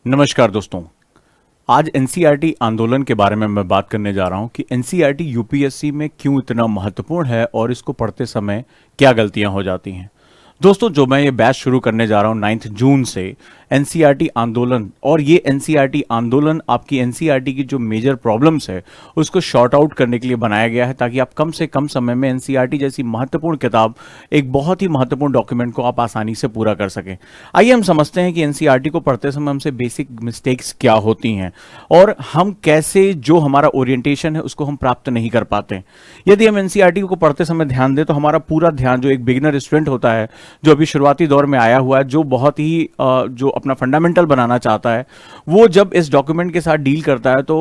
नमस्कार दोस्तों। आज एनसीईआरटी आंदोलन के बारे में मैं बात करने जा रहा हूं कि एनसीईआरटी यूपीएससी में क्यों इतना महत्वपूर्ण है और इसको पढ़ते समय क्या गलतियां हो जाती हैं। दोस्तों, जो मैं ये बैच शुरू करने जा रहा हूं 9 जून से एनसीईआरटी आंदोलन, और ये एनसीईआरटी आंदोलन आपकी एनसीईआरटी की जो मेजर प्रॉब्लम्स है उसको शॉर्ट आउट करने के लिए बनाया गया है, ताकि आप कम से कम समय में एनसीईआरटी जैसी महत्वपूर्ण किताब, एक बहुत ही महत्वपूर्ण डॉक्यूमेंट को आप आसानी से पूरा कर सकें। आइए हम समझते हैं कि एनसीईआरटी को पढ़ते समय हमसे बेसिक मिस्टेक्स क्या होती हैं और हम कैसे जो हमारा ओरिएंटेशन है उसको हम प्राप्त नहीं कर पाते। यदि हम एनसीईआरटी को पढ़ते समय ध्यान दें तो हमारा पूरा ध्यान, जो एक बिगिनर स्टूडेंट होता है, जो अभी शुरुआती दौर में आया हुआ है, जो बहुत ही जो अपना फंडामेंटल बनाना चाहता है, वो जब इस डॉक्यूमेंट के साथ डील करता है तो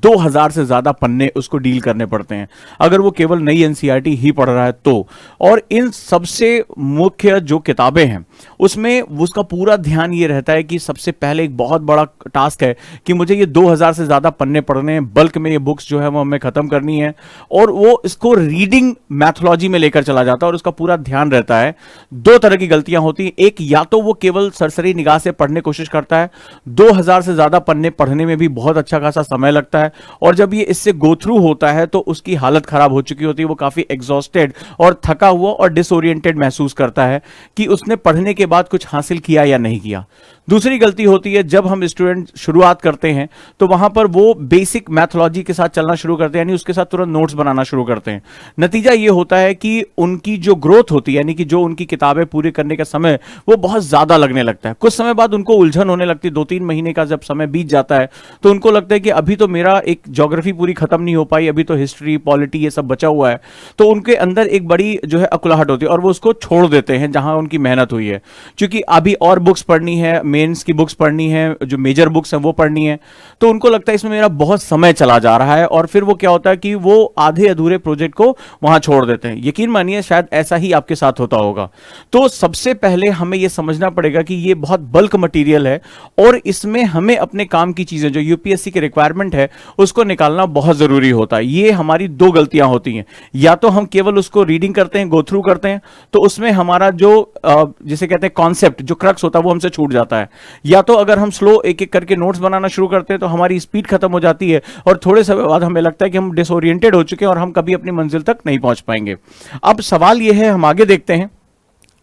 2000 से ज्यादा पन्ने उसको डील करने पड़ते हैं, अगर वो केवल नई एनसीईआरटी ही पढ़ रहा है तो। और इन सबसे मुख्य जो किताबें हैं उसमें उसका पूरा ध्यान ये रहता है कि सबसे पहले एक बहुत बड़ा टास्क है कि मुझे ये 2000 से ज्यादा पन्ने पढ़ने हैं, बल्क में ये बुक्स जो है वो हमें खत्म करनी है, और वो इसको रीडिंग मैथोलॉजी में लेकर चला जाता है और उसका पूरा ध्यान रहता है। दो तरह की गलतियां होती हैं, एक या तो वो केवल सरसरी निगाह से पढ़ने की कोशिश करता है, 2000 से ज्यादा पन्ने पढ़ने में भी बहुत अच्छा खासा समय लगता है, और जब ये इससे गो थ्रू होता है तो उसकी हालत खराब हो चुकी होती है, वो काफी एग्जॉस्टेड और थका हुआ और डिसओरिएंटेड महसूस करता है कि उसने पढ़ने के बाद कुछ हासिल किया या नहीं किया। दूसरी गलती होती है जब हम स्टूडेंट शुरुआत करते हैं तो वहां पर वो बेसिक मैथोलॉजी के साथ चलना शुरू करते हैं, यानी उसके साथ तुरंत नोट्स बनाना शुरू करते हैं। नतीजा ये होता है कि उनकी जो ग्रोथ होती है, यानी कि जो उनकी किताबें पूरी करने का समय वो बहुत ज्यादा लगने लगता है। कुछ समय बाद उनको उलझन होने लगती है, 2-3 महीने का जब समय बीत जाता है तो उनको लगता है कि अभी तो मेरा एक ज्योग्राफी पूरी खत्म नहीं हो पाई, अभी तो हिस्ट्री, पॉलिटी ये सब बचा हुआ है। तो उनके अंदर एक बड़ी जो है अकुलाहट होती है और वो उसको छोड़ देते हैं जहां उनकी मेहनत हुई है, क्योंकि अभी और बुक्स पढ़नी है, मेंस की बुक्स पढ़नी है, जो मेजर बुक्स हैं वो पढ़नी है। तो उनको लगता है इसमें मेरा बहुत समय चला जा रहा है, और फिर वो क्या होता है कि वो आधे अधूरे प्रोजेक्ट को वहां छोड़ देते हैं। यकीन मानिए शायद ऐसा ही आपके साथ होता होगा। तो सबसे पहले हमें यह समझना पड़ेगा कि ये बहुत बल्क मटेरियल है और इसमें हमें अपने काम की चीजें, जो यूपीएससी की रिक्वायरमेंट है, उसको निकालना बहुत जरूरी होता है। ये हमारी दो गलतियां होती हैं, या तो हम केवल उसको रीडिंग करते हैं, गो थ्रू करते हैं, तो उसमें हमारा जो जिसे कहते हैं कॉन्सेप्ट, जो क्रक्स होता है वो हमसे छूट जाता है, या तो अगर हम स्लो एक एक करके नोट्स बनाना शुरू करते हैं तो हमारी स्पीड खत्म हो जाती है और थोड़े समय बाद हमें लगता है कि हम डिसओरिएंटेड हो चुके हैं और हम कभी अपनी मंजिल तक नहीं पहुंच पाएंगे। अब सवाल यह है, हम आगे देखते हैं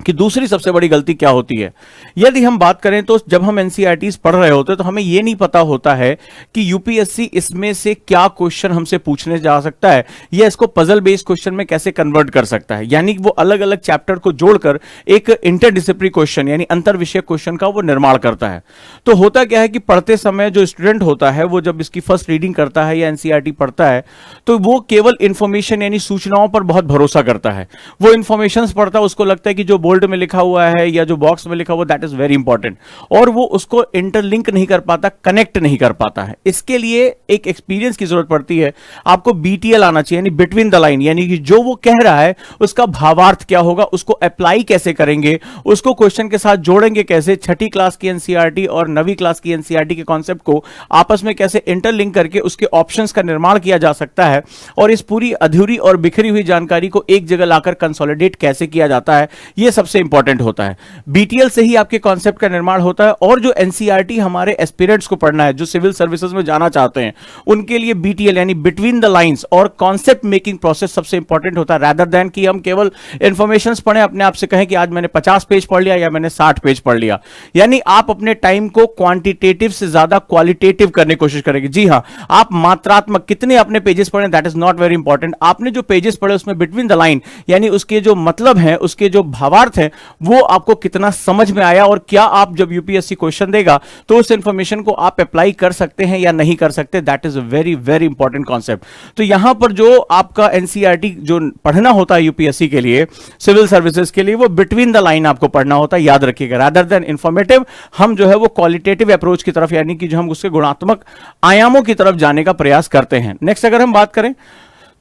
कि दूसरी सबसे बड़ी गलती क्या होती है। यदि हम बात करें तो जब हम एनसीईआरटीज पढ़ रहे होते हैं तो हमें यह नहीं पता होता है कि यूपीएससी इसमें से क्या क्वेश्चन हमसे पूछने जा सकता है या इसको पजल बेस्ड क्वेश्चन में कैसे कन्वर्ट कर सकता है, यानी वो अलग अलग चैप्टर को जोड़कर एक इंटरडिसिप्लिनरी क्वेश्चन यानी अंतर विषय क्वेश्चन का वो निर्माण करता है। तो होता क्या है कि पढ़ते समय जो स्टूडेंट होता है वो जब इसकी फर्स्ट रीडिंग करता है या एनसीईआरटी पढ़ता है तो वो केवल इंफॉर्मेशन यानी सूचनाओं पर बहुत भरोसा करता है। वो इंफॉर्मेशन पढ़ता है, उसको लगता है कि जो बोल्ड में लिखा हुआ है या जो बॉक्स में लिखा हुआ दैट इज वेरी इंपॉर्टेंट, और वो उसको इंटरलिंक नहीं कर पाता, कनेक्ट नहीं कर पाता है। इसके लिए एक एक्सपीरियंस की जरूरत पड़ती है। आपको बीटीएल आना चाहिए, यानी बिटवीन द लाइन, यानी कि जो वो कह रहा है उसका भावार्थ क्या होगा, उसको अप्लाई कैसे करेंगे, उसको क्वेश्चन के साथ जोड़ेंगे कैसे, छठी क्लास की एनसीईआरटी और 9वीं क्लास की एनसीईआरटी के कॉन्सेप्ट को आपस में कैसे इंटरलिंक करके उसके ऑप्शंस का निर्माण किया जा सकता है, और इस पूरी अधूरी और बिखरी हुई जानकारी को एक जगह लाकर कंसोलिडेट कैसे किया जाता है, यह सबसे इंपॉर्टेंट होता है। बीटीएल से ही आपके कॉन्सेप्ट का निर्माण होता है, और जो एनसीईआरटी हमारे एस्पिरेंट्स को पढ़ना है, जो सिविल सर्विसेज में जाना चाहते हैं, उनके लिए बीटीएल यानी बिटवीन द लाइंस और कॉन्सेप्ट मेकिंग प्रोसेस सबसे इंपॉर्टेंट होता है, रादर देन कि हम केवल इंफॉर्मेशंस पढ़ें, अपने आप से कहें कि आज मैंने 50 पेज पढ़ लिया या मैंने 60 पेज पढ़ लिया। यानी आप अपने टाइम को क्वांटिटेटिव से ज्यादा क्वालिटेटिव करने की कोशिश करेंगे। जी हां, आप मात्रात्मक कितने अपने पेजेस पढ़ें that is not very important. आपने जो पेजेस पढ़े उसमें बिटवीन द लाइन यानी उसके जो मतलब है, उसके जो भावार्थ है, वो आपको कितना समझ में आया, और क्या आप जब यूपीएससी क्वेश्चन देगा तो उस इंफॉर्मेशन को आप अप्लाई कर सकते हैं या नहीं कर सकते, that is a very very important concept. तो यहां पर जो आपका एनसीईआरटी जो पढ़ना होता है यूपीएससी के लिए, सिविल सर्विसेज के लिए, वो बिटवीन द लाइन आपको पढ़ना होता है, याद रखिएगा। रादर देन इंफॉर्मेटिव, हम जो है वो क्वालिटेटिव अप्रोच की तरफ, यानी कि जो हम उसके गुणात्मक आयामों की तरफ जाने का प्रयास करते हैं। नेक्स्ट अगर हम बात करें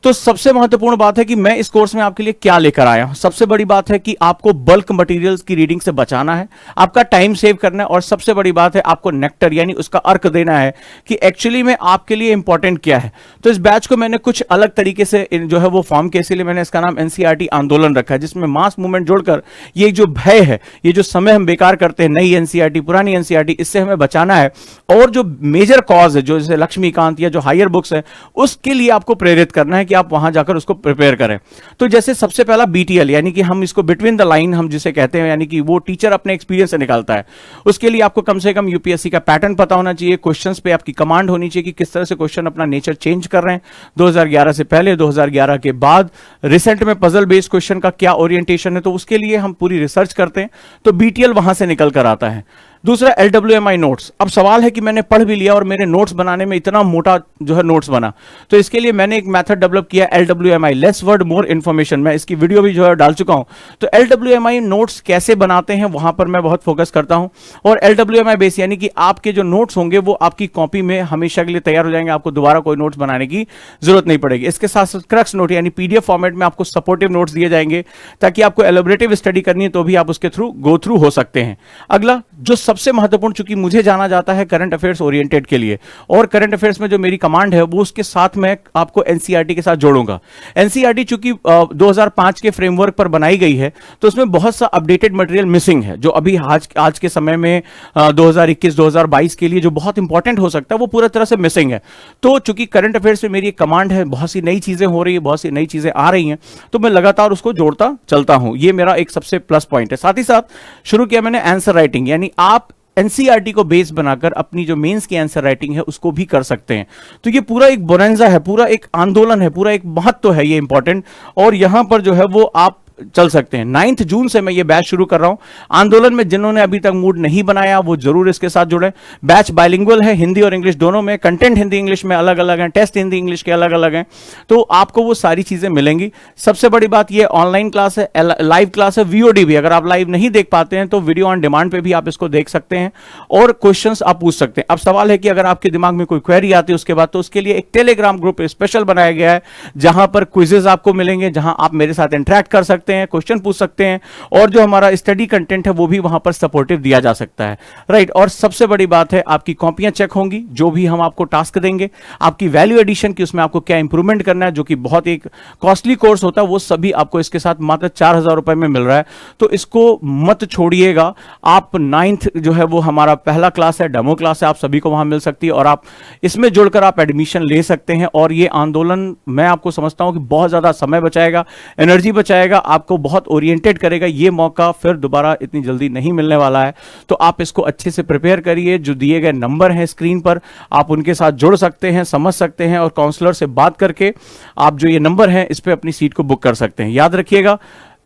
तो सबसे महत्वपूर्ण बात है कि मैं इस कोर्स में आपके लिए क्या लेकर आया हूं। सबसे बड़ी बात है कि आपको बल्क मटेरियल्स की रीडिंग से बचाना है, आपका टाइम सेव करना है, और सबसे बड़ी बात है आपको नेक्टर यानी उसका अर्क देना है कि एक्चुअली में आपके लिए इंपॉर्टेंट क्या है। तो इस बैच को मैंने कुछ अलग तरीके से जो है वो फॉर्म के, इसीलिए मैंने इसका नाम एनसीईआरटी आंदोलन रखा है, जिसमें मास मूवमेंट जोड़कर ये जो भय है, ये जो समय हम बेकार करते हैं नई एनसीईआरटी पुरानी एनसीईआरटी, इससे हमें बचाना है। और जो मेजर कॉज है, जो जैसे लक्ष्मीकांत या जो हायर बुक्स है, उसके लिए आपको प्रेरित करना है कि आप वहां जाकर उसको प्रिपेयर करें। तो जैसे सबसे पहला बीटीएल, यानी कि हम इसको बिटवीन द लाइन हम जिसे कहते हैं, यानी कि वो टीचर अपने एक्सपीरियंस से निकालता है। उसके लिए आपको कम से कम यूपीएससी का पैटर्न पता होना चाहिए, क्वेश्चंस पे आपकी कमांड होनी चाहिए कि किस तरह से क्वेश्चन अपना नेचर चेंज कर रहे हैं 2011 से पहले, 2011 के बाद, रिसेंट में पजल बेस्ड क्वेश्चन का क्या ओरिएंटेशन है, तो उसके लिए हम पूरी रिसर्च करते हैं। तो बीटीएल वहां से निकल कर आता है। दूसरा LWMI नोट्स। अब सवाल है कि मैंने पढ़ भी लिया और मेरे नोट्स बनाने में इतना मोटा जो है नोट्स बना, तो इसके लिए मैंने एक मेथड डेवलप किया, LWMI, less word more information. मैं इसकी वीडियो भी जो है डाल चुका हूं। तो LWMI नोट्स कैसे बनाते हैं वहां पर मैं बहुत फोकस करता हूं। और LWMI बेस यानी कि आपके जो नोट्स होंगे वो आपकी कॉपी में हमेशा के लिए तैयार हो जाएंगे, आपको दोबारा कोई नोट्स बनाने की जरूरत नहीं पड़ेगी। इसके साथ साथ क्रक्स नोट यानी PDF फॉर्मेट में आपको सपोर्टिव नोट्स दिए जाएंगे, ताकि आपको एलोबरेटिव स्टडी करनी है तो भी आप उसके थ्रू गो थ्रू हो सकते हैं। अगला जो सबसे महत्वपूर्ण, चूंकि मुझे जाना जाता है करंट अफेयर्स ओरिएंटेड के लिए, और करंट अफेयर्स में जो मेरी कमांड है वो उसके साथ मैं आपको एनसीईआरटी के साथ जोड़ूंगा। एनसीईआरटी चूंकि 2005 के फ्रेमवर्क पर बनाई गई है, तो उसमें बहुत सा अपडेटेड मटेरियल मिसिंग है, जो अभी आज के समय में 2021-2022 के लिए जो बहुत इंपॉर्टेंट हो सकता है वो पूरा तरह से मिसिंग है। तो चूंकि करंट अफेयर्स में मेरी एक कमांड है, बहुत सी नई चीजें हो रही है, बहुत सी नई चीजें आ रही हैं, तो मैं लगातार उसको जोड़ता चलता हूं। ये मेरा एक सबसे प्लस पॉइंट है। साथ ही साथ शुरू किया मैंने आंसर राइटिंग, यानी आप एनसीईआरटी को बेस बनाकर अपनी जो मेंस की आंसर राइटिंग है उसको भी कर सकते हैं। तो ये पूरा एक बोनेंजा है, पूरा एक आंदोलन है, पूरा एक महत्व है ये इंपॉर्टेंट, और यहां पर जो है वो आप चल सकते हैं। 9 जून से मैं ये बैच शुरू कर रहा हूं। आंदोलन में जिन्होंने अभी तक मूड नहीं बनाया वो जरूर इसके साथ जुड़े। बैच बाइलिंगुअल है, हिंदी और इंग्लिश दोनों में। कंटेंट हिंदी इंग्लिश में अलग अलग है, टेस्ट हिंदी इंग्लिश के अलग अलग हैं, तो आपको वो सारी चीजें मिलेंगी। सबसे बड़ी बात ये ऑनलाइन क्लास है, लाइव क्लास है, वीओडी भी। अगर आप लाइव नहीं देख पाते हैं तो वीडियो ऑन डिमांड पे भी आप इसको देख सकते हैं और क्वेश्चंस आप पूछ सकते हैं। अब सवाल है कि अगर आपके दिमाग में कोई क्वेरी आती है उसके बाद, तो उसके लिए एक टेलीग्राम ग्रुप स्पेशल बनाया गया है, जहां पर क्विजेज आपको मिलेंगे, जहां आप मेरे साथ इंटरेक्ट कर सकते हैं, क्वेश्चन पूछ सकते हैं, और जो हमारा स्टडी कंटेंट है वो भी वहां पर सपोर्टिव दिया जा सकता है, राइट। और सबसे बड़ी बात है आपकी कॉपियां चेक होंगी, जो भी हम आपको टास्क देंगे, आपकी वैल्यू एडिशन की उसमें आपको क्या इंप्रूवमेंट करना है, जो कि बहुत एक कॉस्टली कोर्स होता है, वो सभी आपको इसके साथ मात्र 4000 रुपए में मिल रहा है। तो इसको मत छोड़िएगा। आप 9th जो है वो हमारा पहला क्लास है, डेमो क्लास है, आप सभी को वहां मिल सकती है, और आप इसमें जुड़कर आप एडमिशन ले सकते हैं। और ये आंदोलन मैं आपको समझता हूं कि बहुत ज्यादा समय बचाएगा, एनर्जी बचाएगा, आपको बहुत ओरिएंटेड करेगा। ये मौका फिर दोबारा इतनी जल्दी नहीं मिलने वाला है, तो आप इसको अच्छे से प्रिपेयर करिए। जो दिए गए नंबर हैं स्क्रीन पर, आप उनके साथ जुड़ सकते हैं, समझ सकते हैं, और काउंसलर से बात करके आप जो ये नंबर हैं इस पे अपनी सीट को बुक कर सकते हैं। याद रखिएगा,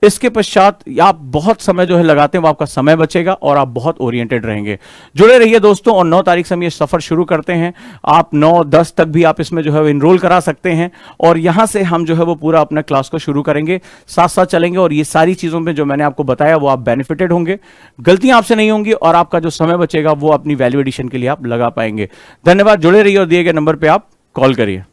इसके पश्चात आप बहुत समय जो है लगाते हैं वो आपका समय बचेगा और आप बहुत ओरिएंटेड रहेंगे। जुड़े रहिए दोस्तों, और 9 तारीख से हम ये सफर शुरू करते हैं। आप 9-10 तक भी आप इसमें जो है इनरोल करा सकते हैं, और यहां से हम जो है वो पूरा अपना क्लास को शुरू करेंगे, साथ साथ चलेंगे, और ये सारी चीजों में जो मैंने आपको बताया वो आप बेनिफिटेड होंगे, गलतियां आपसे नहीं होंगी, और आपका जो समय बचेगा वो अपनी वैल्यू एडिशन के लिए आप लगा पाएंगे। धन्यवाद, जुड़े रहिए और दिए गए नंबर पर आप कॉल करिए।